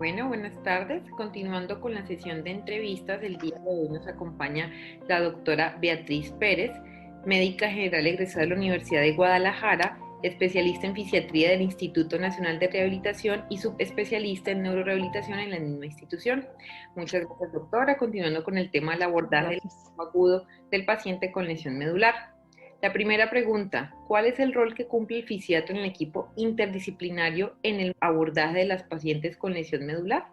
Bueno, buenas tardes. Continuando con la sesión de entrevistas, el día de hoy nos acompaña la doctora Beatriz Pérez, médica general egresada de la Universidad de Guadalajara, especialista en fisiatría del Instituto Nacional de Rehabilitación y subespecialista en neurorehabilitación en la misma institución. Muchas gracias, doctora. Continuando con el tema del abordaje del Gracias. agudo del paciente con lesión medular. La primera pregunta, ¿cuál es el rol que cumple el fisiatra en el equipo interdisciplinario en el abordaje de las pacientes con lesión medular?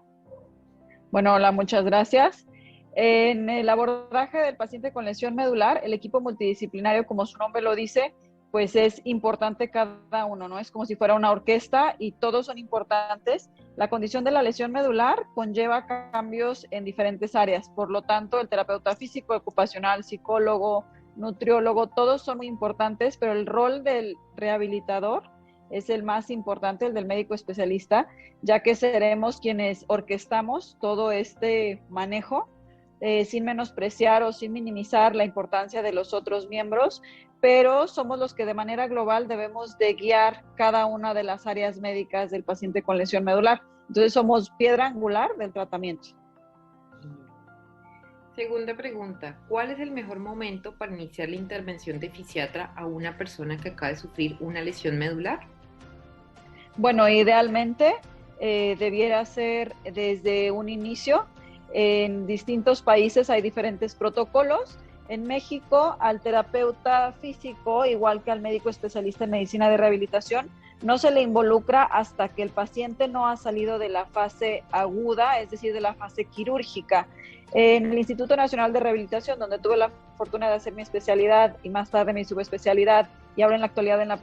Bueno, hola, muchas gracias. En el abordaje del paciente con lesión medular, el equipo multidisciplinario, como su nombre lo dice, pues es importante cada uno, ¿no? Es como si fuera una orquesta y todos son importantes. La condición de la lesión medular conlleva cambios en diferentes áreas, por lo tanto, el terapeuta físico, ocupacional, psicólogo, nutriólogo, todos son muy importantes, pero el rol del rehabilitador es el más importante, el del médico especialista, ya que seremos quienes orquestamos todo este manejo, sin menospreciar o sin minimizar la importancia de los otros miembros, pero somos los que de manera global debemos de guiar cada una de las áreas médicas del paciente con lesión medular. Entonces somos piedra angular del tratamiento. Segunda pregunta, ¿cuál es el mejor momento para iniciar la intervención de fisiatra a una persona que acaba de sufrir una lesión medular? Bueno, idealmente debiera ser desde un inicio. En distintos países hay diferentes protocolos. En México, al terapeuta físico, igual que al médico especialista en medicina de rehabilitación, no se le involucra hasta que el paciente no ha salido de la fase aguda, es decir, de la fase quirúrgica. En el Instituto Nacional de Rehabilitación, donde tuve la fortuna de hacer mi especialidad y más tarde mi subespecialidad, y ahora en la actualidad en la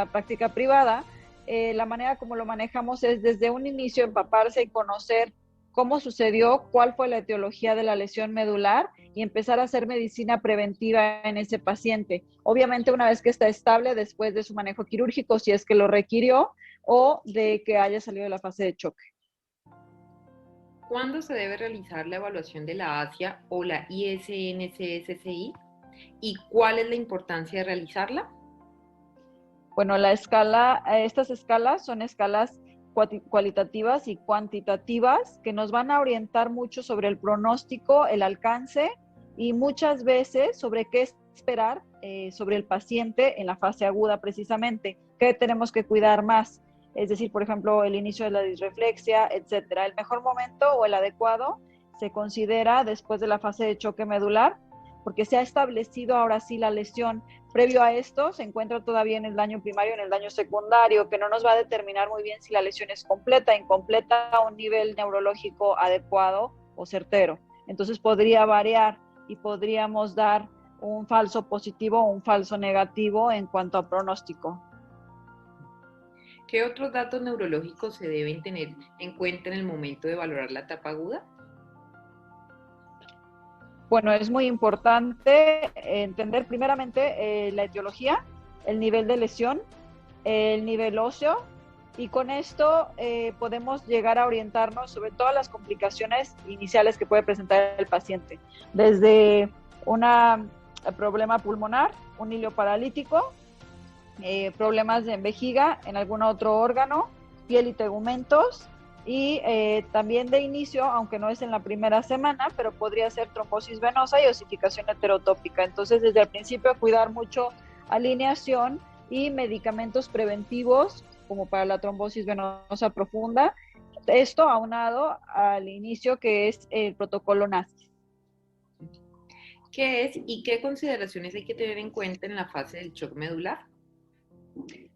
práctica privada, la manera como lo manejamos es desde un inicio empaparse y conocer cómo sucedió, cuál fue la etiología de la lesión medular y empezar a hacer medicina preventiva en ese paciente. Obviamente una vez que está estable después de su manejo quirúrgico, si es que lo requirió, o de que haya salido de la fase de choque. ¿Cuándo se debe realizar la evaluación de la ASIA o la ISNCSCI? ¿Y cuál es la importancia de realizarla? Bueno, estas escalas son escalas cualitativas y cuantitativas que nos van a orientar mucho sobre el pronóstico, el alcance y muchas veces sobre qué esperar sobre el paciente en la fase aguda precisamente, qué tenemos que cuidar más. Es decir, por ejemplo, el inicio de la disreflexia, etcétera. El mejor momento o el adecuado se considera después de la fase de choque medular, porque se ha establecido ahora sí la lesión. Previo a esto, se encuentra todavía en el daño primario, en el daño secundario, que no nos va a determinar muy bien si la lesión es completa, incompleta, a un nivel neurológico adecuado o certero. Entonces podría variar y podríamos dar un falso positivo o un falso negativo en cuanto a pronóstico. ¿Qué otros datos neurológicos se deben tener en cuenta en el momento de valorar la etapa aguda? Bueno, es muy importante entender primeramente la etiología, el nivel de lesión, el nivel óseo, y con esto podemos llegar a orientarnos sobre todas las complicaciones iniciales que puede presentar el paciente, desde un problema pulmonar, un hilo paralítico, problemas en vejiga, en algún otro órgano, piel y tegumentos, y también de inicio, aunque no es en la primera semana, pero podría ser trombosis venosa y osificación heterotópica. Entonces, desde el principio, cuidar mucho alineación y medicamentos preventivos, como para la trombosis venosa profunda. Esto aunado al inicio, que es el protocolo NACI. ¿Qué es y qué consideraciones hay que tener en cuenta en la fase del shock medular?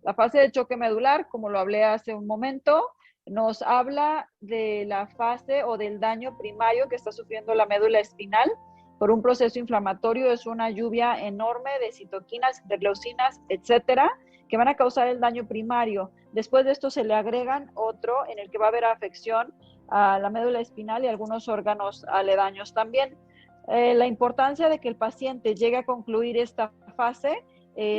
La fase de choque medular, como lo hablé hace un momento, nos habla de la fase o del daño primario que está sufriendo la médula espinal por un proceso inflamatorio. Es una lluvia enorme de citoquinas, interleucinas, etcétera, que van a causar el daño primario. Después de esto se le agregan otro en el que va a haber afección a la médula espinal y algunos órganos aledaños también. La importancia de que el paciente llegue a concluir esta fase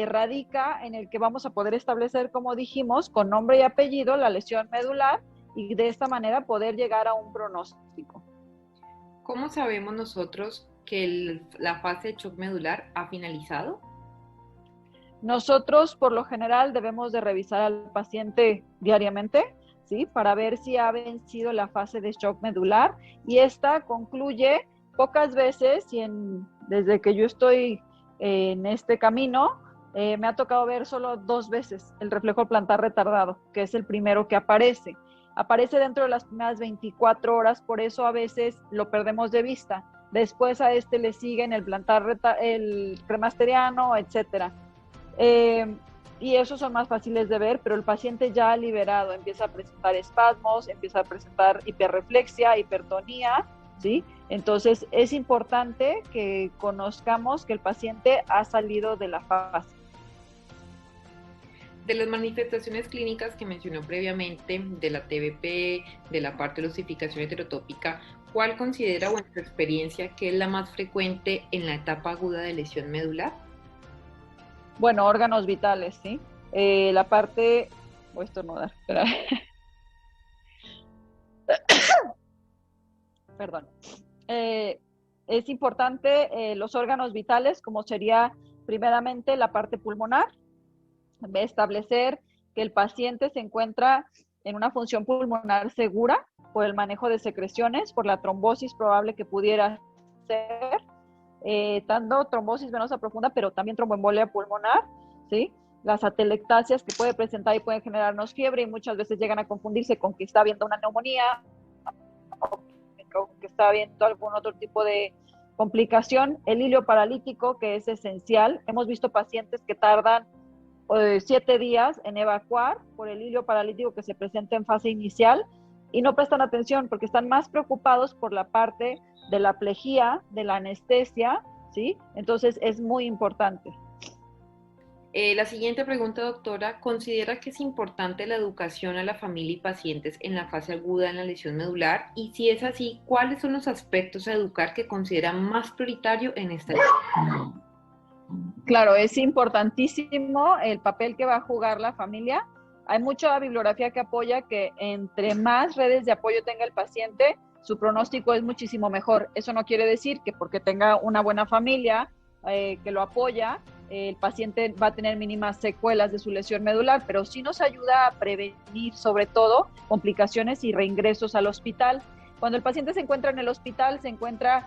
radica en el que vamos a poder establecer, como dijimos, con nombre y apellido la lesión medular y de esta manera poder llegar a un pronóstico. ¿Cómo sabemos nosotros que la fase de shock medular ha finalizado? Nosotros, por lo general, debemos de revisar al paciente diariamente. ¿sí? Para ver si ha vencido la fase de shock medular, y esta concluye pocas veces, y desde que yo estoy en este camino, me ha tocado ver solo 2 veces el reflejo plantar retardado, que es el primero que aparece. Aparece dentro de las primeras 24 horas, por eso a veces lo perdemos de vista. Después a este le siguen el cremasteriano, etcétera. Y esos son más fáciles de ver, pero el paciente ya liberado empieza a presentar espasmos, empieza a presentar hiperreflexia, hipertonía, ¿sí? Entonces es importante que conozcamos que el paciente ha salido de la fase. De las manifestaciones clínicas que mencionó previamente, de la TBP, de la parte de la osificación heterotópica, ¿cuál considera o en su experiencia que es la más frecuente en la etapa aguda de lesión medular? Bueno, órganos vitales, ¿sí? La parte... Voy a estornudar, espera. Perdón. Es importante los órganos vitales, como sería primeramente la parte pulmonar, establecer que el paciente se encuentra en una función pulmonar segura por el manejo de secreciones, por la trombosis probable que pudiera ser, tanto trombosis venosa profunda, pero también tromboembolia pulmonar, ¿sí? Las atelectasias que puede presentar y pueden generarnos fiebre, y muchas veces llegan a confundirse con que está habiendo una neumonía o que está habiendo algún otro tipo de complicación. El hilio paralítico, que es esencial. Hemos visto pacientes que tardan 7 días en evacuar por el hilio paralítico que se presenta en fase inicial, y no prestan atención porque están más preocupados por la parte de la plejía, de la anestesia, ¿sí? Entonces es muy importante. La siguiente pregunta, doctora, ¿considera que es importante la educación a la familia y pacientes en la fase aguda en la lesión medular? Y si es así, ¿cuáles son los aspectos a educar que considera más prioritario en esta lesión? Claro, es importantísimo el papel que va a jugar la familia. Hay mucha bibliografía que apoya que entre más redes de apoyo tenga el paciente, su pronóstico es muchísimo mejor. Eso no quiere decir que porque tenga una buena familia que lo apoya, el paciente va a tener mínimas secuelas de su lesión medular, pero sí nos ayuda a prevenir sobre todo complicaciones y reingresos al hospital. Cuando el paciente se encuentra en el hospital, se encuentra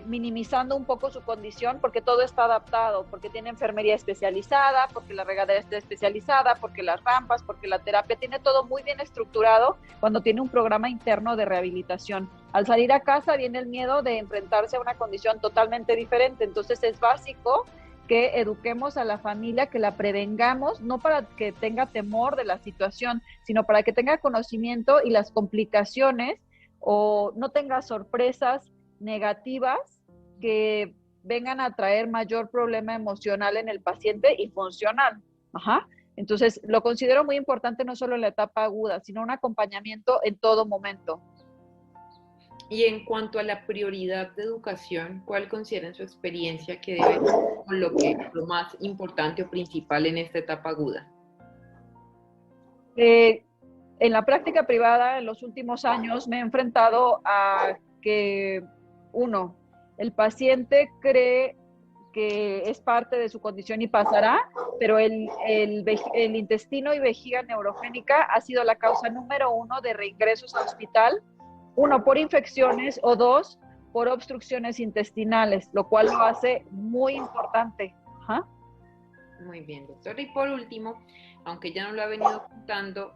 minimizando un poco su condición porque todo está adaptado, porque tiene enfermería especializada, porque la regadera está especializada, porque las rampas, porque la terapia, tiene todo muy bien estructurado cuando tiene un programa interno de rehabilitación. Al salir a casa viene el miedo de enfrentarse a una condición totalmente diferente, entonces es básico que eduquemos a la familia, que la prevengamos, no para que tenga temor de la situación, sino para que tenga conocimiento y las complicaciones o no tenga sorpresas negativas que vengan a traer mayor problema emocional en el paciente y funcional. Ajá. Entonces, lo considero muy importante no solo en la etapa aguda, sino un acompañamiento en todo momento. Y en cuanto a la prioridad de educación, ¿cuál considera en su experiencia que debe ser lo más importante o principal en esta etapa aguda? En la práctica privada, en los últimos años, me he enfrentado a que, uno, el paciente cree que es parte de su condición y pasará, pero el intestino y vejiga neurogénica ha sido la causa número 1 de reingresos al hospital, 1 por infecciones o 2 por obstrucciones intestinales, lo cual lo hace muy importante. Ajá. Muy bien, doctora. Y por último, aunque ya no lo ha venido contando,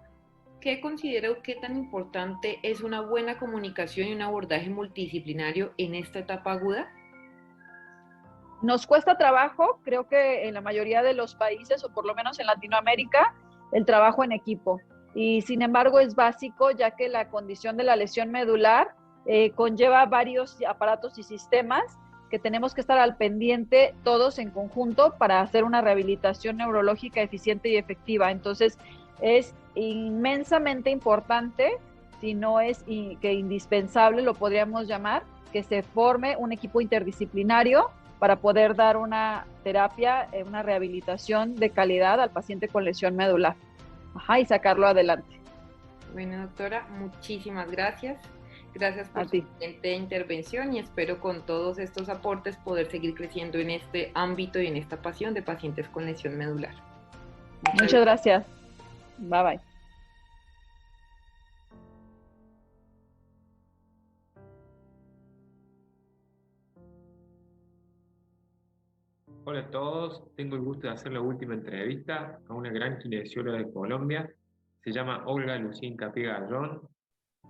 ¿qué considera o qué tan importante es una buena comunicación y un abordaje multidisciplinario en esta etapa aguda? Nos cuesta trabajo, creo que en la mayoría de los países, o por lo menos en Latinoamérica, el trabajo en equipo. Y sin embargo es básico, ya que la condición de la lesión medular conlleva varios aparatos y sistemas que tenemos que estar al pendiente todos en conjunto para hacer una rehabilitación neurológica eficiente y efectiva. Entonces es inmensamente importante, si no es que indispensable, lo podríamos llamar, que se forme un equipo interdisciplinario para poder dar una terapia, una rehabilitación de calidad al paciente con lesión medular. Ajá, y sacarlo adelante. Bueno, doctora, muchísimas gracias. Gracias por A su ti. excelente intervención y espero con todos estos aportes poder seguir creciendo en este ámbito y en esta pasión de pacientes con lesión medular. Muchas gracias. Bye bye. Hola a todos, tengo el gusto de hacer la última entrevista a una gran kinesióloga de Colombia. Se llama Olga Lucía Hincapié Gallón,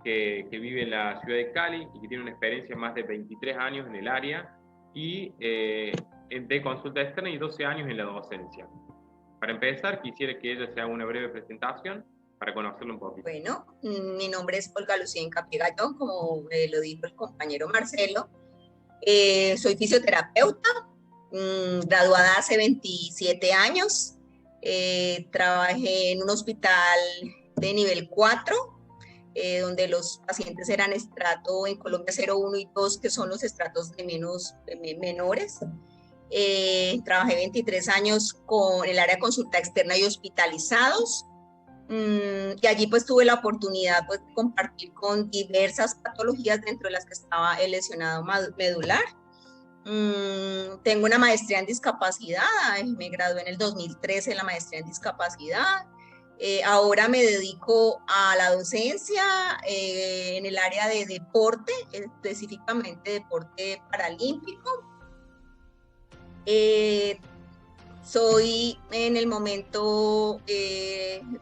que vive en la ciudad de Cali y que tiene una experiencia de más de 23 años en el área y de consulta externa y 12 años en la docencia. Para empezar, quisiera que ella se haga una breve presentación para conocerlo un poquito. Bueno, mi nombre es Olga Lucía Hincapié Gallón, como lo dijo el compañero Marcelo. Soy fisioterapeuta, graduada hace 27 años. Trabajé en un hospital de nivel 4, donde los pacientes eran estrato en Colombia 0, 1 y 2, que son los estratos de menores. Trabajé 23 años con el área de consulta externa y hospitalizados. Y allí pues tuve la oportunidad pues, de compartir con diversas patologías, dentro de las que estaba el lesionado medular. Tengo una maestría en discapacidad, me gradué en el 2013 en la maestría en discapacidad. Ahora me dedico a la docencia en el área de deporte, específicamente deporte paralímpico. Soy en el momento,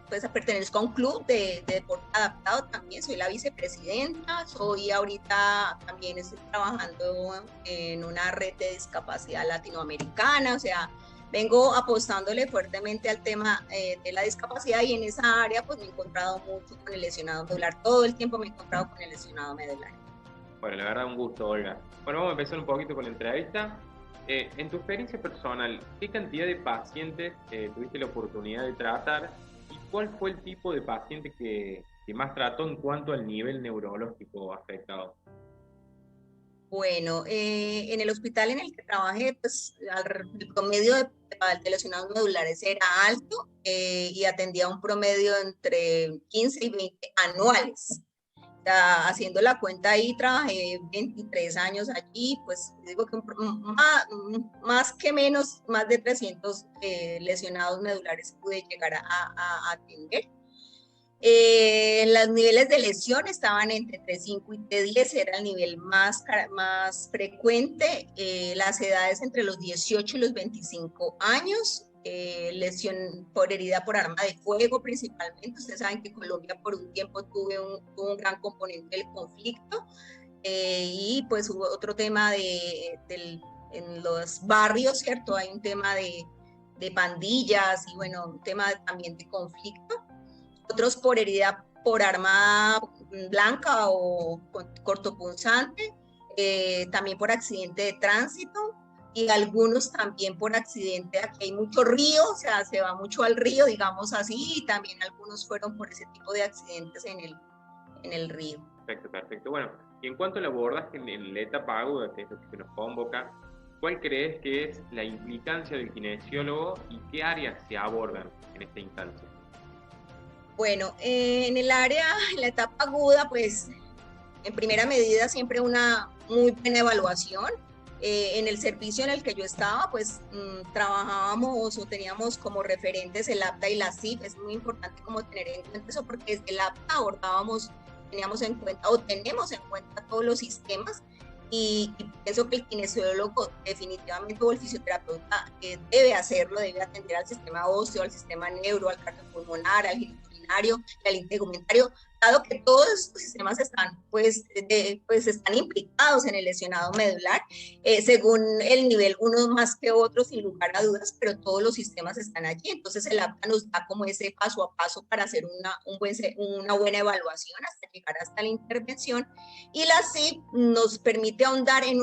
pues pertenezco a un club de deporte adaptado también, soy la vicepresidenta, soy ahorita también estoy trabajando en una red de discapacidad latinoamericana, o sea, vengo apostándole fuertemente al tema de la discapacidad, y en esa área pues me he encontrado mucho con el lesionado medular, todo el tiempo me he encontrado con el lesionado medular. Bueno, la verdad un gusto, Olga. Bueno, vamos a empezar un poquito con la entrevista. En tu experiencia personal, ¿qué cantidad de pacientes tuviste la oportunidad de tratar y cuál fue el tipo de paciente que más trató en cuanto al nivel neurológico afectado? Bueno, en el hospital en el que trabajé, pues el promedio de lesionados medulares era alto, y atendía un promedio entre 15 y 20 anuales. O sea, haciendo la cuenta ahí, trabajé 23 años allí, pues digo que más que menos, más de 300 lesionados medulares pude llegar a atender. Los niveles de lesión estaban entre T5 y T10, era el nivel más frecuente. Las edades entre los 18 y los 25 años. Lesión por herida por arma de fuego principalmente. Ustedes saben que Colombia por un tiempo tuvo un gran componente del conflicto. Y pues hubo otro tema en los barrios, ¿cierto? Hay un tema de pandillas y bueno, un tema también de conflicto. Otros por herida por arma blanca o cortopunzante, también por accidente de tránsito, y algunos también por accidente. Aquí hay mucho río, o sea, se va mucho al río, digamos así, y también algunos fueron por ese tipo de accidentes en el río. Perfecto, perfecto. Bueno, y en cuanto al abordaje en la etapa aguda, que es lo que nos convoca, ¿cuál crees que es la implicancia del kinesiólogo y qué áreas se abordan en esta instancia? Bueno, en el área, en la etapa aguda, pues en primera medida siempre una muy buena evaluación. En el servicio en el que yo estaba, pues trabajábamos o teníamos como referentes el APTA y la CIF. Es muy importante como tener en cuenta eso, porque desde el APTA teníamos en cuenta o tenemos en cuenta todos los sistemas, y pienso que el kinesiólogo definitivamente, o el fisioterapeuta, debe hacerlo, debe atender al sistema óseo, al sistema neuro, al cardiopulmonar, al girocurinario, al integumentario, dado que todos estos sistemas están, pues están implicados en el lesionado medular, según el nivel, unos más que otros, sin lugar a dudas, pero todos los sistemas están allí. Entonces el APTA nos da como ese paso a paso para hacer una buena evaluación hasta llegar hasta la intervención, y la CIP nos permite ahondar en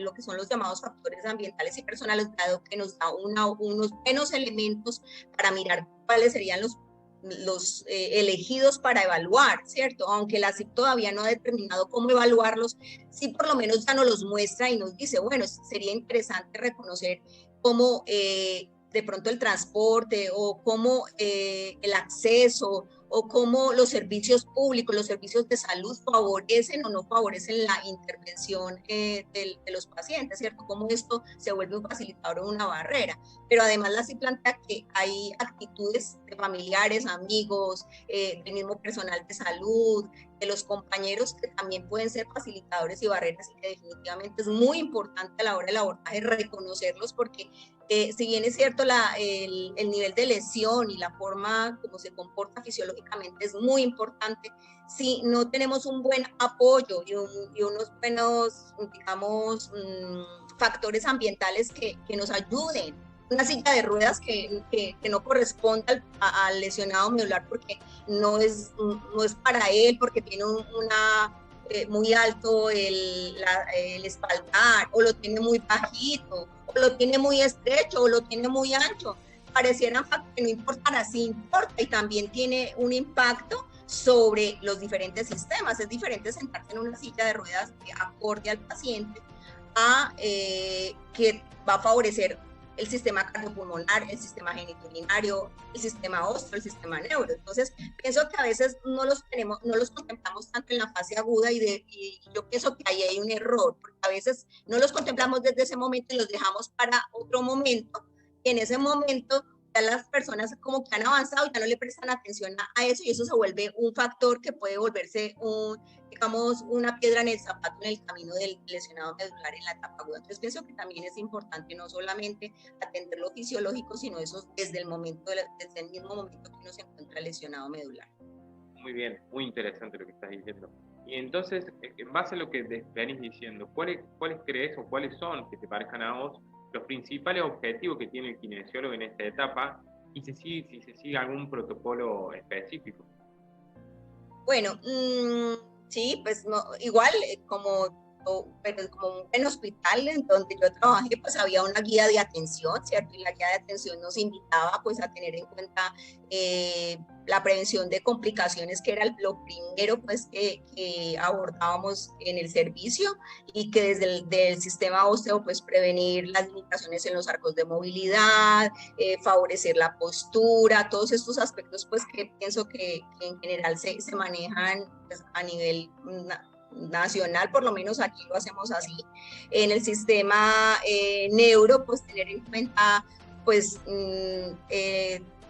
lo que son los llamados factores ambientales y personales, dado que nos da unos buenos elementos para mirar cuáles serían los elegidos para evaluar, ¿cierto? Aunque la CIP todavía no ha determinado cómo evaluarlos, sí por lo menos ya nos los muestra y nos dice, bueno, sería interesante reconocer cómo de pronto el transporte, o cómo el acceso, o cómo los servicios públicos, los servicios de salud favorecen o no favorecen la intervención de los pacientes, ¿cierto? Cómo esto se vuelve un facilitador o una barrera. Pero además la CIP plantea que hay actitudes de familiares, amigos, del mismo personal de salud, de los compañeros, que también pueden ser facilitadores y barreras, y que definitivamente es muy importante a la hora del abordaje reconocerlos, porque si bien es cierto el nivel de lesión y la forma como se comporta fisiológicamente es muy importante, si no tenemos un buen apoyo y unos buenos, digamos, factores ambientales que nos ayuden. Una silla de ruedas que no corresponde al lesionado medular porque no es para él, porque tiene muy alto el espaldar, o lo tiene muy bajito, o lo tiene muy estrecho, o lo tiene muy ancho. Parecieran que no importara, sí importa, y también tiene un impacto sobre los diferentes sistemas. Es diferente sentarse en una silla de ruedas acorde al paciente que va a favorecer el sistema cardiopulmonar, el sistema genitourinario, el sistema óseo, el sistema neuro. Entonces, pienso que a veces no los contemplamos tanto en la fase aguda y yo pienso que ahí hay un error, porque a veces no los contemplamos desde ese momento y los dejamos para otro momento, y en ese momento ya las personas como que han avanzado y ya no le prestan atención a eso, y eso se vuelve un factor que puede volverse digamos, una piedra en el zapato en el camino del lesionado medular en la etapa aguda. Entonces pienso que también es importante no solamente atender lo fisiológico, sino eso desde el mismo momento que uno se encuentra lesionado medular. Muy bien, muy interesante lo que estás diciendo. Y entonces, en base a lo que venís diciendo, ¿cuáles crees o cuáles son, que te parezcan a vos, los principales objetivos que tiene el kinesiólogo en esta etapa y si se sigue algún protocolo específico? Bueno, sí, pues no, igual pero como un buen hospital en donde yo trabajé, pues había una guía de atención, ¿cierto? Y la guía de atención nos invitaba pues a tener en cuenta la prevención de complicaciones, que era lo primero pues que abordábamos en el servicio, y que desde el sistema óseo pues prevenir las limitaciones en los arcos de movilidad, favorecer la postura, todos estos aspectos pues que pienso que en general se manejan pues, a nivel nacional, por lo menos aquí lo hacemos así. En el sistema neuro, pues tener en cuenta pues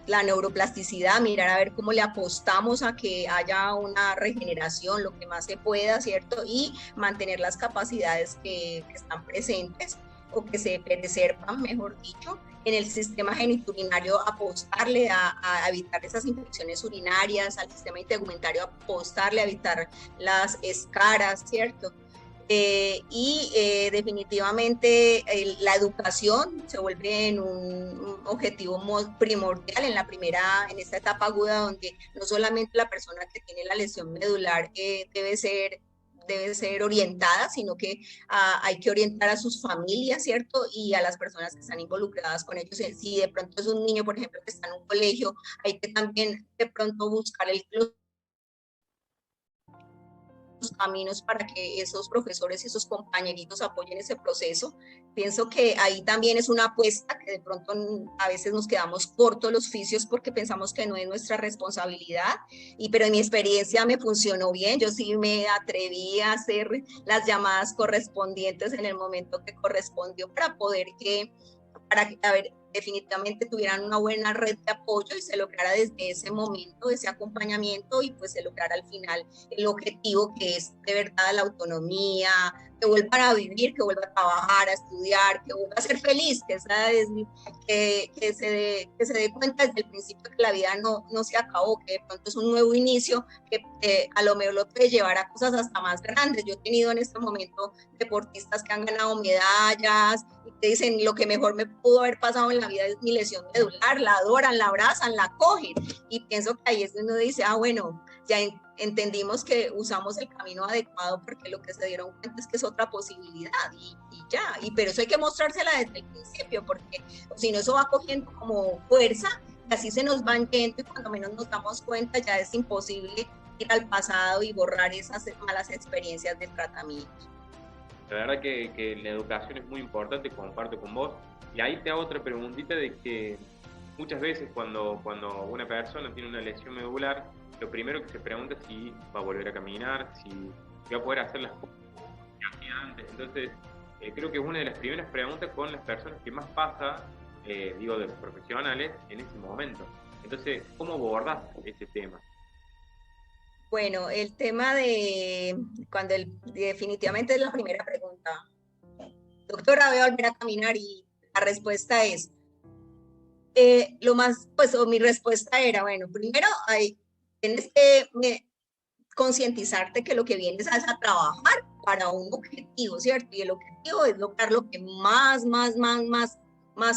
la neuroplasticidad, mirar a ver cómo le apostamos a que haya una regeneración lo que más se pueda, ¿cierto? Y mantener las capacidades que están presentes o que se preservan, mejor dicho. En el sistema genitourinario apostarle a evitar esas infecciones urinarias, al sistema integumentario apostarle a evitar las escaras, ¿cierto? Definitivamente la educación se vuelve en un objetivo primordial en esta etapa aguda, donde no solamente la persona que tiene la lesión medular debe ser orientada, sino que hay que orientar a sus familias, ¿cierto? Y a las personas que están involucradas con ellos. Si de pronto es un niño, por ejemplo, que está en un colegio, hay que también de pronto buscar los caminos para que esos profesores y esos compañeritos apoyen ese proceso. Pienso que ahí también es una apuesta que de pronto a veces nos quedamos cortos los fisios porque pensamos que no es nuestra responsabilidad, pero en mi experiencia me funcionó bien. Yo sí me atreví a hacer las llamadas correspondientes en el momento que correspondió para poder definitivamente tuvieran una buena red de apoyo y se lograra desde ese momento ese acompañamiento, y pues se lograra al final el objetivo, que es de verdad la autonomía, que vuelvan a vivir, que vuelvan a trabajar, a estudiar, que vuelvan a ser feliz, que se dé cuenta desde el principio que la vida no se acabó, que de pronto es un nuevo inicio, que a lo mejor lo puede llevar a cosas hasta más grandes. Yo he tenido en este momento deportistas que han ganado medallas y que dicen: lo que mejor me pudo haber pasado en la vida es mi lesión medular. La adoran, la abrazan, la cogen, y pienso que ahí es donde uno dice: bueno, ya entendimos que usamos el camino adecuado, porque lo que se dieron cuenta es que es otra posibilidad, y ya, pero eso hay que mostrársela desde el principio, porque si no, eso va cogiendo como fuerza y así se nos van yendo, y cuando menos nos damos cuenta ya es imposible ir al pasado y borrar esas malas experiencias del tratamiento. La verdad que la educación es muy importante, comparto con vos. Y ahí te hago otra preguntita de que muchas veces cuando una persona tiene una lesión medular, lo primero que se pregunta es si va a volver a caminar, si va a poder hacer las cosas que hacía antes. Entonces, creo que es una de las primeras preguntas con las personas que más pasa, de los profesionales, en ese momento. Entonces, ¿cómo abordás ese tema? Bueno, el tema de definitivamente es la primera pregunta. Doctora, voy a volver a caminar, y la respuesta es, mi respuesta era, bueno, primero tienes que concientizarte que lo que vienes es a trabajar para un objetivo, ¿cierto? Y el objetivo es lograr lo que más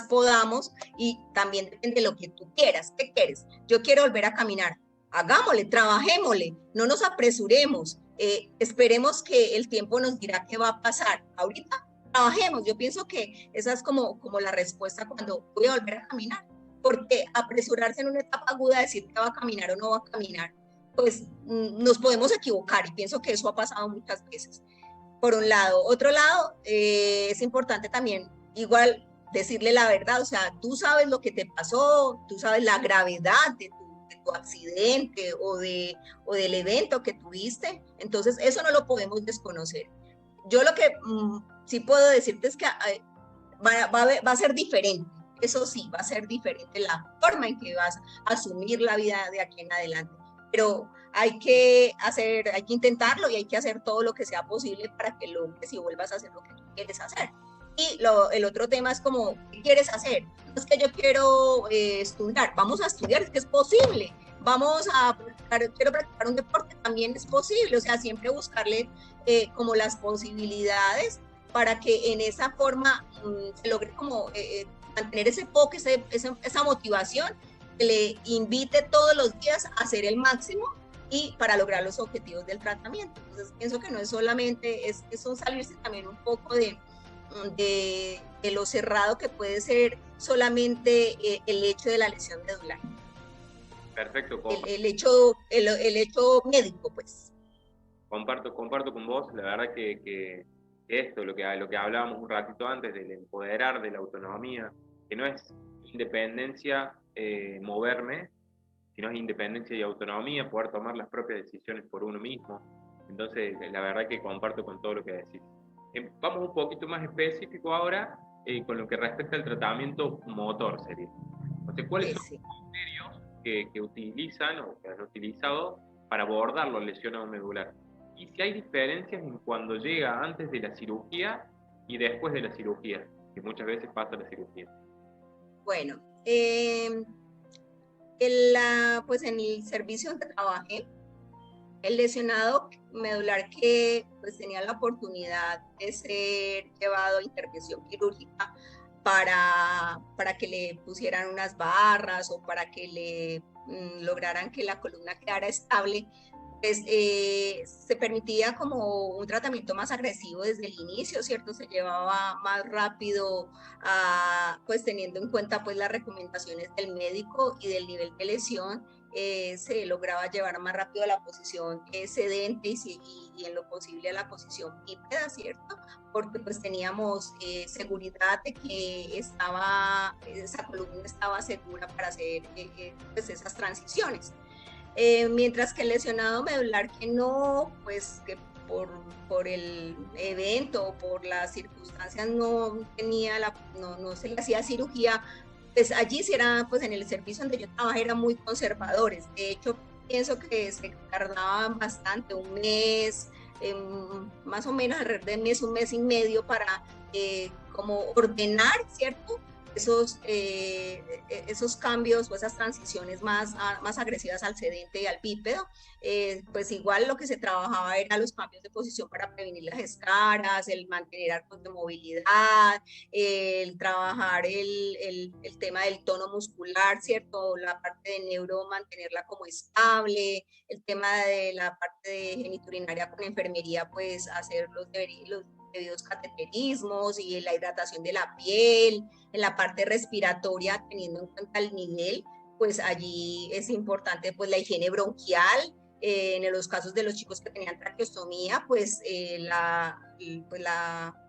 podamos, y también depende de lo que tú quieras. ¿Qué quieres? Yo quiero volver a caminar. Hagámosle, trabajémosle, no nos apresuremos, esperemos que el tiempo nos dirá qué va a pasar. Ahorita trabajemos. Yo pienso que esa es como la respuesta cuando voy a volver a caminar, porque apresurarse en una etapa aguda, decir que va a caminar o no va a caminar, pues nos podemos equivocar, y pienso que eso ha pasado muchas veces. Por un lado. Otro lado, es importante también, igual, decirle la verdad. O sea, tú sabes lo que te pasó, tú sabes la gravedad de tu accidente o del evento que tuviste, entonces eso no lo podemos desconocer. Yo lo que sí puedo decirte es que va a ser diferente. Eso sí, va a ser diferente la forma en que vas a asumir la vida de aquí en adelante. Pero hay que intentarlo, y hay que hacer todo lo que sea posible para que logres y vuelvas a hacer lo que tú quieres hacer. Y el otro tema es como, ¿qué quieres hacer? No es que yo quiero estudiar, vamos a estudiar, es que es posible. Quiero practicar un deporte, también es posible. O sea, siempre buscarle como las posibilidades para que en esa forma se logre como mantener ese enfoque, esa motivación, que le invite todos los días a hacer el máximo y para lograr los objetivos del tratamiento. Entonces pienso que no es solamente, es salirse también un poco de lo cerrado que puede ser solamente el hecho de la lesión medular. Perfecto. El hecho médico, pues. Comparto con vos. La verdad que esto, lo que hablábamos un ratito antes, del empoderar, de la autonomía, que no es independencia moverme, sino es independencia y autonomía, poder tomar las propias decisiones por uno mismo. Entonces, la verdad que comparto con todo lo que decís. Vamos un poquito más específico ahora, con lo que respecta al tratamiento motor, sería. O sea, ¿cuáles son los criterios que utilizan o que han utilizado para abordar la lesión medular? Y si hay diferencias en cuando llega antes de la cirugía y después de la cirugía, que muchas veces pasa la cirugía. Bueno, pues en el servicio donde trabajé, el lesionado medular que pues tenía la oportunidad de ser llevado a intervención quirúrgica para que le pusieran unas barras o para que le lograran que la columna quedara estable, pues se permitía como un tratamiento más agresivo desde el inicio, ¿cierto? Se llevaba más rápido, pues teniendo en cuenta pues las recomendaciones del médico y del nivel de lesión. Se lograba llevar más rápido a la posición sedente y en lo posible a la posición bípeda, ¿cierto? Porque pues teníamos seguridad de que esa columna estaba segura para hacer pues esas transiciones. Mientras que el lesionado medular que no, pues que por el evento o por las circunstancias no se le hacía cirugía, pues allí sí era, pues en el servicio donde yo trabajé eran muy conservadores. De hecho, pienso que se tardaban bastante, un mes, más o menos alrededor de un mes y medio para como ordenar, ¿cierto? Esos cambios o esas transiciones más agresivas al sedente y al bípedo. Pues igual lo que se trabajaba era los cambios de posición para prevenir las escaras, el mantener arcos de movilidad, el trabajar el tema del tono muscular, ¿cierto? La parte de neuro, mantenerla como estable, el tema de la parte de geniturinaria con enfermería, pues hacer los debidos cateterismos y la hidratación de la piel. En la parte respiratoria, teniendo en cuenta el nivel, pues allí es importante pues la higiene bronquial. En los casos de los chicos que tenían traqueostomía, pues la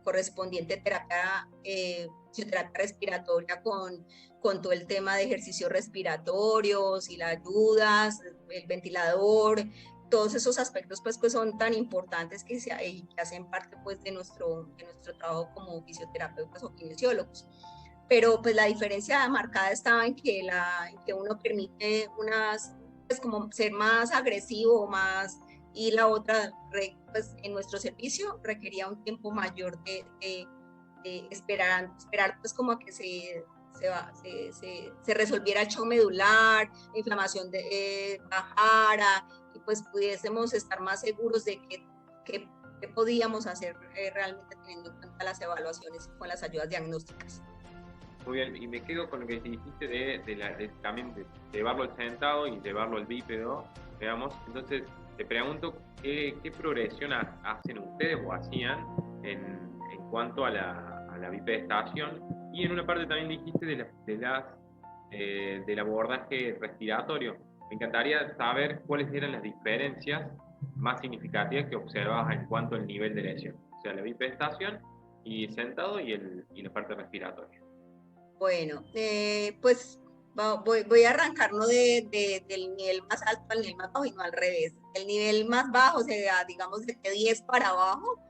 correspondiente fisioterapia respiratoria con todo el tema de ejercicios respiratorios y las ayudas, el ventilador. Todos esos aspectos pues son tan importantes que hacen parte pues de nuestro trabajo como fisioterapeutas o kinesiólogos. Pero pues la diferencia marcada estaba en que uno permite pues como ser más agresivo más, y la otra, pues en nuestro servicio requería un tiempo mayor de esperar pues como a que se resolviera el shock medular, la inflamación bajara, y pues pudiésemos estar más seguros de qué podíamos hacer realmente teniendo en cuenta las evaluaciones con las ayudas diagnósticas. Muy bien, y me quedo con lo que dijiste también de llevarlo al sentado y llevarlo al bípedo, digamos. Entonces, te pregunto, ¿qué progresión hacen ustedes o hacían en cuanto a la bipedestación? Y en una parte también dijiste del abordaje respiratorio. Me encantaría saber cuáles eran las diferencias más significativas que observabas en cuanto al nivel de lesión. O sea, la bipedestación y sentado y la parte respiratoria. Bueno, pues voy a arrancar ¿no? del nivel más alto al nivel más bajo y no al revés. El nivel más bajo, o sea, digamos de 10 para abajo,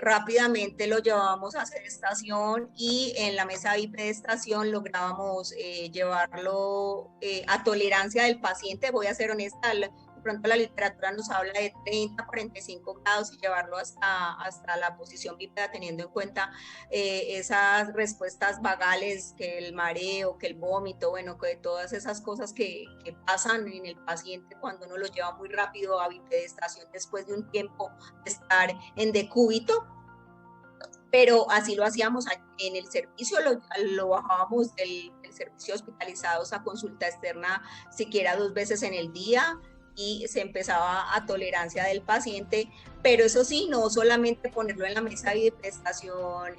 rápidamente lo llevábamos a hacer estación y en la mesa de bipedestación lográbamos llevarlo a tolerancia del paciente. Voy a ser honesta, de pronto la literatura nos habla de 30 a 45 grados y llevarlo hasta la posición bípeda teniendo en cuenta esas respuestas vagales, que el mareo, que el vómito, bueno, que todas esas cosas que pasan en el paciente cuando uno lo lleva muy rápido a bipedestación después de un tiempo de estar en decúbito. Pero así lo hacíamos en el servicio, lo bajábamos del servicio hospitalizados a consulta externa siquiera 2 veces en el día, y se empezaba a tolerancia del paciente, pero eso sí, no solamente ponerlo en la mesa de bipedestación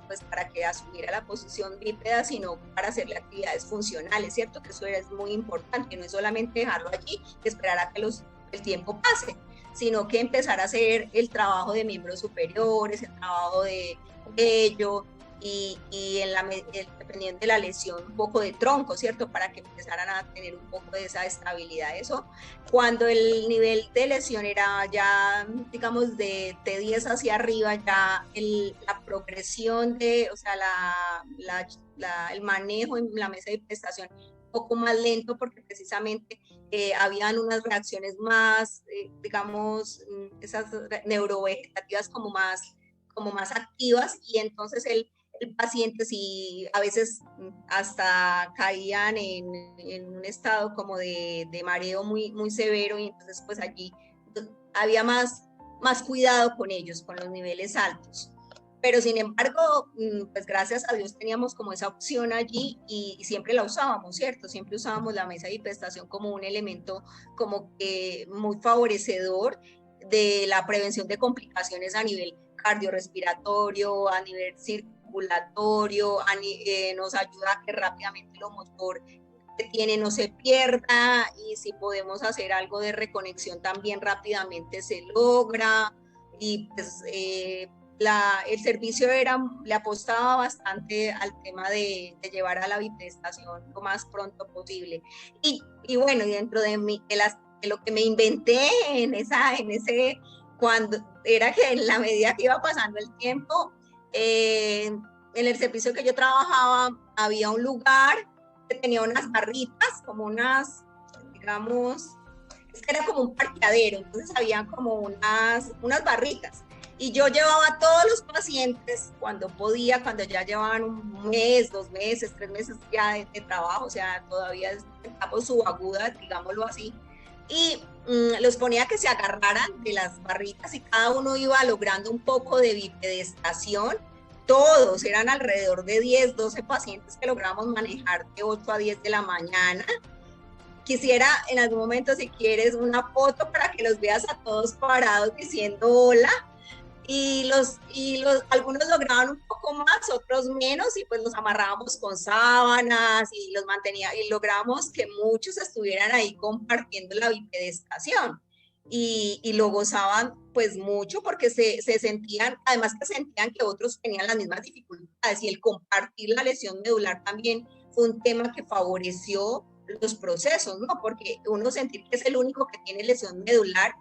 pues para que asumiera la posición bípeda, sino para hacerle actividades funcionales, ¿cierto? Que eso es muy importante, no es solamente dejarlo allí y esperar a que el tiempo pase, sino que empezar a hacer el trabajo de miembros superiores, el trabajo de cuello, y dependiendo de la lesión, un poco de tronco, ¿cierto? Para que empezaran a tener un poco de esa estabilidad. Eso, cuando el nivel de lesión era ya, digamos, de T10 hacia arriba, ya la progresión o sea, el manejo en la mesa de prestación un poco más lento, porque precisamente habían unas reacciones más, digamos, esas neurovegetativas como más activas, y entonces el paciente sí a veces hasta caían en un estado como de mareo muy, muy severo, y entonces pues allí había más cuidado con ellos, con los niveles altos. Pero sin embargo, pues gracias a Dios teníamos como esa opción allí, y siempre la usábamos, ¿cierto? Siempre usábamos la mesa de bipedestación como un elemento como que muy favorecedor de la prevención de complicaciones a nivel cardiorrespiratorio, a nivel circulatorio, nos ayuda a que rápidamente lo motor que tiene no se pierda, y si podemos hacer algo de reconexión también rápidamente se logra. Y pues el servicio le apostaba bastante al tema de llevar a la bipedestación lo más pronto posible. Y bueno, dentro de lo que me inventé cuando era que en la medida que iba pasando el tiempo, en el servicio que yo trabajaba había un lugar que tenía unas barritas, como unas, digamos, es que era como un parqueadero, entonces había como unas barritas. Y yo llevaba a todos los pacientes cuando podía, cuando ya llevaban 1 mes, 2 meses, 3 meses ya de trabajo, o sea, todavía es etapa subaguda, digámoslo así. Y los ponía a que se agarraran de las barritas, y cada uno iba logrando un poco de bipedestación. Todos eran alrededor de 10, 12 pacientes que logramos manejar de 8 a 10 de la mañana. Quisiera en algún momento, si quieres, una foto para que los veas a todos parados diciendo hola. Y algunos lograban un poco más, otros menos, y pues los amarrábamos con sábanas y los mantenía, y logramos que muchos estuvieran ahí compartiendo la bipedestación, y lo gozaban pues mucho, porque se sentían, además que sentían que otros tenían las mismas dificultades, y el compartir la lesión medular también fue un tema que favoreció los procesos, ¿no? Porque uno sentir que es el único que tiene lesión medular,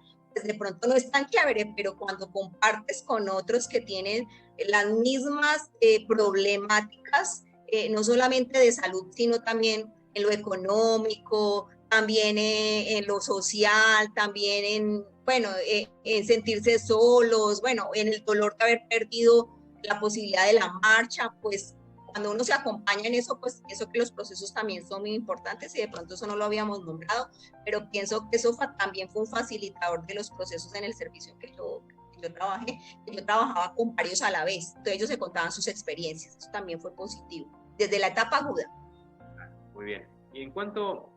de pronto no es tan chévere, pero cuando compartes con otros que tienen las mismas problemáticas, no solamente de salud, sino también en lo económico, también en lo social, también en sentirse solos, bueno, en el dolor de haber perdido la posibilidad de la marcha, pues cuando uno se acompaña en eso, pues pienso que los procesos también son muy importantes y de pronto eso no lo habíamos nombrado, pero pienso que eso también fue un facilitador de los procesos en el servicio que yo trabajé, que yo trabajaba con varios a la vez, entonces ellos se contaban sus experiencias, eso también fue positivo, desde la etapa aguda. Muy bien. Y en cuanto,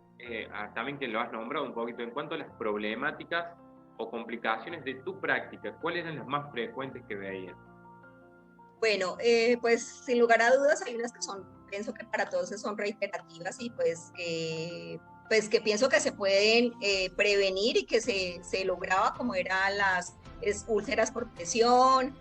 también que lo has nombrado un poquito, en cuanto a las problemáticas o complicaciones de tu práctica, ¿cuáles eran las más frecuentes que veías? Bueno, pues sin lugar a dudas hay unas que son, pienso que para todos son reiterativas y pues que pienso que se pueden prevenir y que se lograba, como eran las úlceras por presión,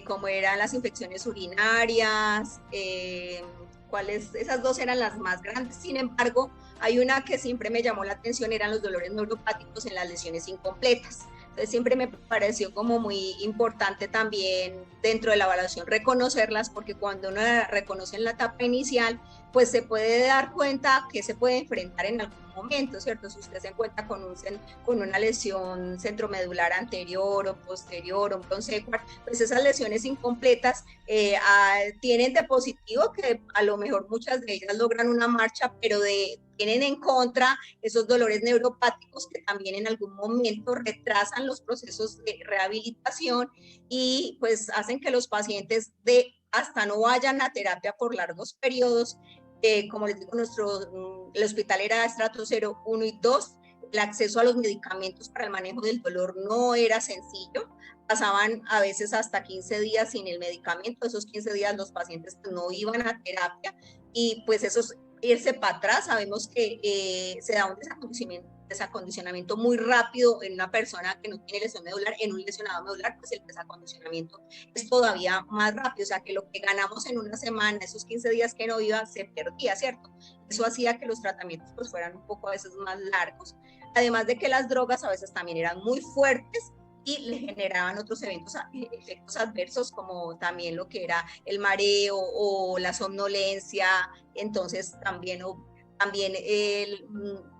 como eran las infecciones urinarias, esas dos eran las más grandes. Sin embargo, hay una que siempre me llamó la atención, eran los dolores neuropáticos en las lesiones incompletas. Entonces siempre me pareció como muy importante también dentro de la evaluación reconocerlas, porque cuando uno la reconoce en la etapa inicial, pues se puede dar cuenta que se puede enfrentar en algún momento, ¿cierto? Si usted se encuentra con una lesión centromedular anterior o posterior, o un bronquiectasis, pues esas lesiones incompletas tienen de positivo que a lo mejor muchas de ellas logran una marcha, pero tienen en contra esos dolores neuropáticos que también en algún momento retrasan los procesos de rehabilitación y pues hacen que los pacientes hasta no vayan a terapia por largos periodos. Como les digo, el hospital era estrato 0, 1 y 2, el acceso a los medicamentos para el manejo del dolor no era sencillo, pasaban a veces hasta 15 días sin el medicamento, esos 15 días los pacientes no iban a terapia y pues irse para atrás, sabemos que se da un desacondicionamiento muy rápido en una persona que no tiene lesión medular, en un lesionado medular, pues el desacondicionamiento es todavía más rápido, o sea que lo que ganamos en una semana, esos 15 días que no iba, se perdía, ¿cierto? Eso hacía que los tratamientos pues fueran un poco a veces más largos, además de que las drogas a veces también eran muy fuertes y le generaban otros efectos adversos como también lo que era el mareo o la somnolencia, entonces también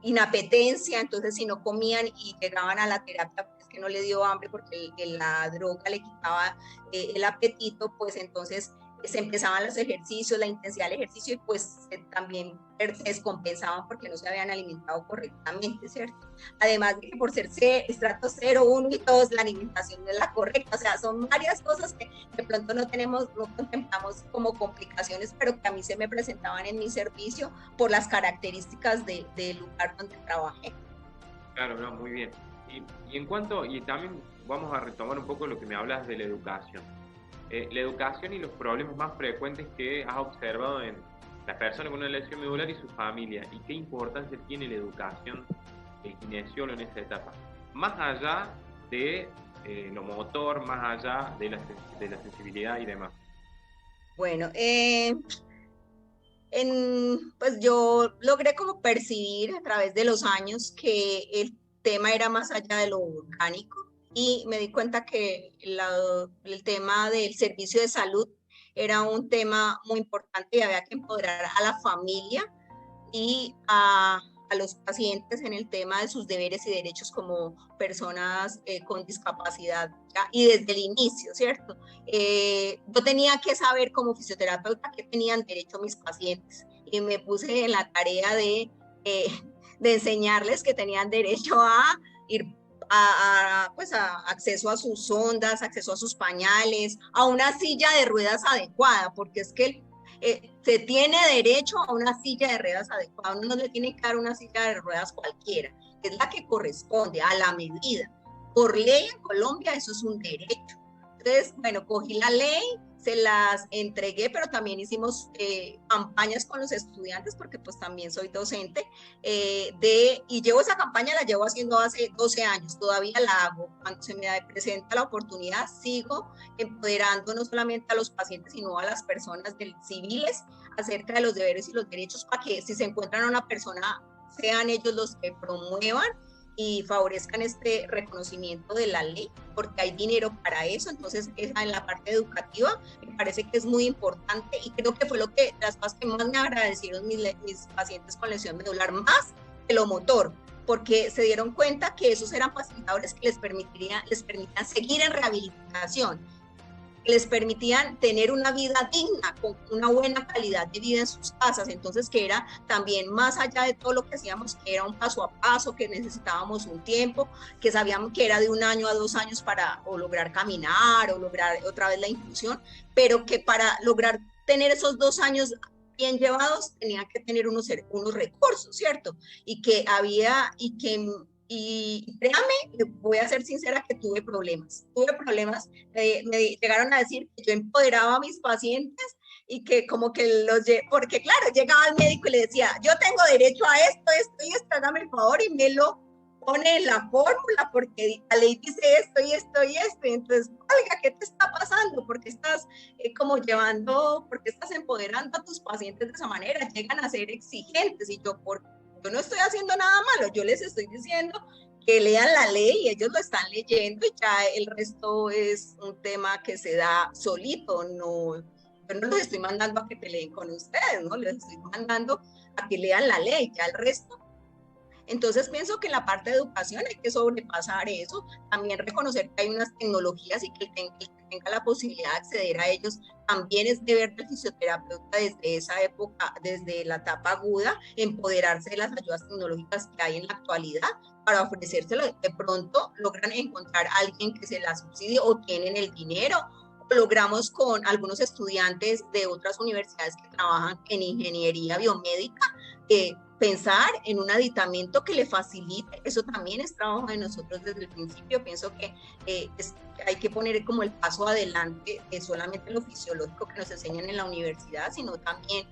inapetencia, entonces si no comían y llegaban a la terapia pues que no le dio hambre porque la droga le quitaba el apetito, pues entonces se empezaban los ejercicios, la intensidad del ejercicio y pues también se descompensaban porque no se habían alimentado correctamente, ¿cierto? Además de que por ser estrato 0, 1 y 2, la alimentación no es la correcta, o sea, son varias cosas que de pronto no contemplamos como complicaciones, pero que a mí se me presentaban en mi servicio por las características del lugar donde trabajé. Claro, no, muy bien. Y en cuanto, y también vamos a retomar un poco lo que me hablas de la educación. La educación y los problemas más frecuentes que has observado en las personas con una lesión medular y su familia, y qué importancia tiene la educación del kinesiólogo en esta etapa, más allá de lo motor, más allá de la sensibilidad y demás. Bueno, pues yo logré como percibir a través de los años que el tema era más allá de lo orgánico y me di cuenta que el tema del servicio de salud era un tema muy importante y había que empoderar a la familia y a los pacientes en el tema de sus deberes y derechos como personas con discapacidad, ¿ya? Y desde el inicio, ¿cierto? Yo tenía que saber como fisioterapeuta qué tenían derecho mis pacientes y me puse en la tarea de enseñarles que tenían derecho a ir pues a acceso a sus sondas, acceso a sus pañales, a una silla de ruedas adecuada, porque es que se tiene derecho a una silla de ruedas adecuada, uno no le tiene que dar una silla de ruedas cualquiera, es la que corresponde a la medida. Por ley en Colombia eso es un derecho. Entonces, bueno, cogí la ley, se las entregué, pero también hicimos campañas con los estudiantes, porque pues también soy docente, y llevo esa campaña, la llevo haciendo hace 12 años, todavía la hago. Cuando se me presenta la oportunidad, sigo empoderando no solamente a los pacientes, sino a las personas civiles acerca de los deberes y los derechos, para que si se encuentran a una persona, sean ellos los que promuevan y favorezcan este reconocimiento de la ley, porque hay dinero para eso. Entonces esa en la parte educativa me parece que es muy importante y creo que fue las cosas que más me agradecieron mis pacientes con lesión medular, más que lo motor, porque se dieron cuenta que esos eran facilitadores que les permitían seguir en rehabilitación. que les permitían tener una vida digna, con una buena calidad de vida en sus casas. Entonces, que era también más allá de todo lo que hacíamos, que era un paso a paso, que necesitábamos un tiempo, que sabíamos que era de 1 año a 2 años para o lograr caminar o lograr otra vez la inclusión, pero que para lograr tener esos 2 años bien llevados tenían que tener unos recursos, ¿cierto? Y que había, y créame, voy a ser sincera que tuve problemas, me llegaron a decir que yo empoderaba a mis pacientes y que como que porque claro, llegaba al médico y le decía, yo tengo derecho a esto, hágame el favor y me lo pone en la fórmula porque la ley dice esto y esto y esto, y entonces, oiga, ¿qué te está pasando? ¿Por qué estás por qué estás empoderando a tus pacientes de esa manera? Llegan a ser exigentes y yo no estoy haciendo nada malo, yo les estoy diciendo que lean la ley y ellos lo están leyendo y ya el resto es un tema que se da solito, yo no los estoy mandando a que peleen con ustedes, ¿no? Les estoy mandando a que lean la ley, ya el resto. Entonces pienso que en la parte de educación hay que sobrepasar eso, también reconocer que hay unas tecnologías y que el que tenga la posibilidad de acceder a ellos también es deber del fisioterapeuta desde esa época, desde la etapa aguda, empoderarse de las ayudas tecnológicas que hay en la actualidad para ofrecérselo. De pronto logran encontrar a alguien que se la subsidie o tienen el dinero. Logramos con algunos estudiantes de otras universidades que trabajan en ingeniería biomédica pensar en un aditamento que le facilite. Eso también es trabajo de nosotros desde el principio. Pienso que hay que poner como el paso adelante de solamente lo fisiológico que nos enseñan en la universidad, sino también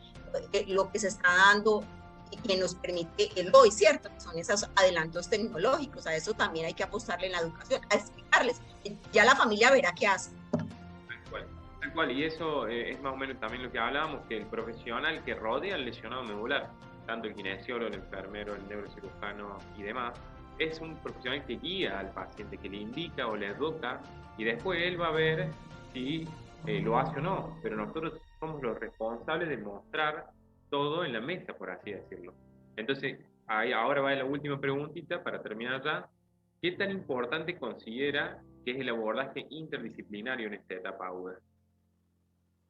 lo que se está dando y que nos permite el hoy, ¿cierto? Que son esos adelantos tecnológicos. A eso también hay que apostarle en la educación, a explicarles. Ya la familia verá qué hace. Tal cual, y eso es más o menos también lo que hablábamos, que el profesional que rodea al lesionado medular, tanto el kinesiólogo, el enfermero, el neurocirujano y demás, es un profesional que guía al paciente, que le indica o le educa, y después él va a ver si lo hace o no, pero nosotros somos los responsables de mostrar todo en la mesa, por así decirlo. Entonces, ahora va la última preguntita para terminar ya. ¿Qué tan importante considera que es el abordaje interdisciplinario en esta etapa aguda?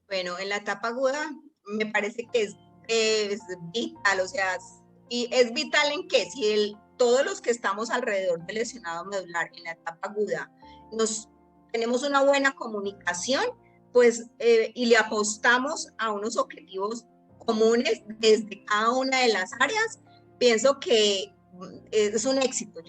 Bueno, en la etapa aguda me parece que es vital, o sea, y es vital en que si todos los que estamos alrededor del lesionado medular en la etapa aguda tenemos una buena comunicación, pues, y le apostamos a unos objetivos comunes desde cada una de las áreas, pienso que es un éxito.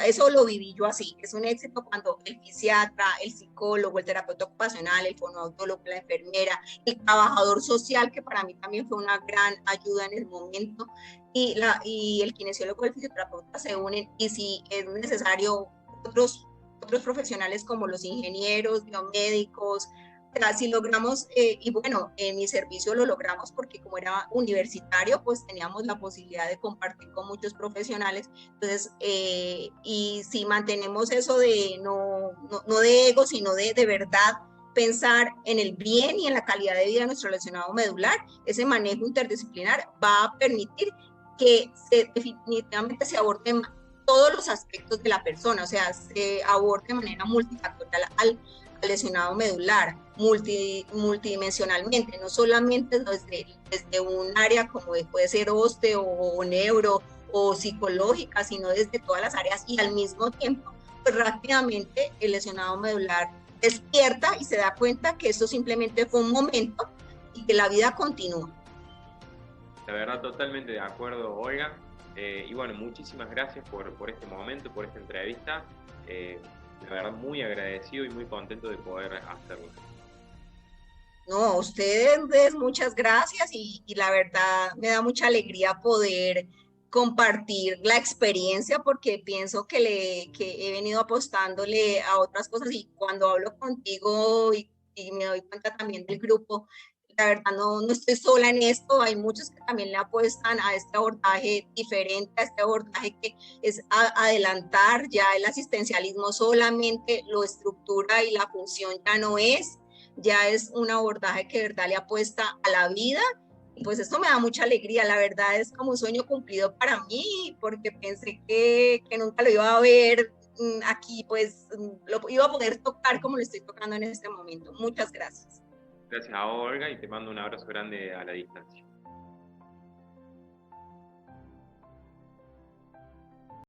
Eso lo viví yo así. Es un éxito cuando el fisiatra, el psicólogo, el terapeuta ocupacional, el fonoaudiólogo, la enfermera, el trabajador social, que para mí también fue una gran ayuda en el momento, y el kinesiólogo y el fisioterapeuta se unen, y si es necesario otros profesionales como los ingenieros, biomédicos. Si logramos, y bueno, en mi servicio lo logramos porque como era universitario, pues teníamos la posibilidad de compartir con muchos profesionales. Entonces, y si mantenemos eso de no de ego, sino de verdad pensar en el bien y en la calidad de vida de nuestro lesionado medular, ese manejo interdisciplinar va a permitir que definitivamente se aborden todos los aspectos de la persona, o sea, se aborde de manera multifactorial al lesionado medular, multidimensionalmente, no solamente desde un área como puede ser osteo o neuro o psicológica, sino desde todas las áreas, y al mismo tiempo, pues rápidamente el lesionado medular despierta y se da cuenta que esto simplemente fue un momento y que la vida continúa. La verdad, totalmente de acuerdo, Olga. Y bueno, muchísimas gracias por este momento, por esta entrevista. La verdad, muy agradecido y muy contento de poder hacerlo. No, a ustedes muchas gracias, y la verdad me da mucha alegría poder compartir la experiencia, porque pienso que he venido apostándole a otras cosas, y cuando hablo contigo y me doy cuenta también del grupo, la verdad no estoy sola en esto. Hay muchos que también le apuestan a este abordaje diferente, a este abordaje que es adelantar. Ya el asistencialismo solamente lo estructura y la función ya es un abordaje que de verdad le apuesta a la vida. Y pues esto me da mucha alegría, la verdad es como un sueño cumplido para mí, porque pensé que nunca lo iba a ver aquí pues lo iba a poder tocar como lo estoy tocando en este momento. Muchas gracias. Gracias a Olga y te mando un abrazo grande a la distancia.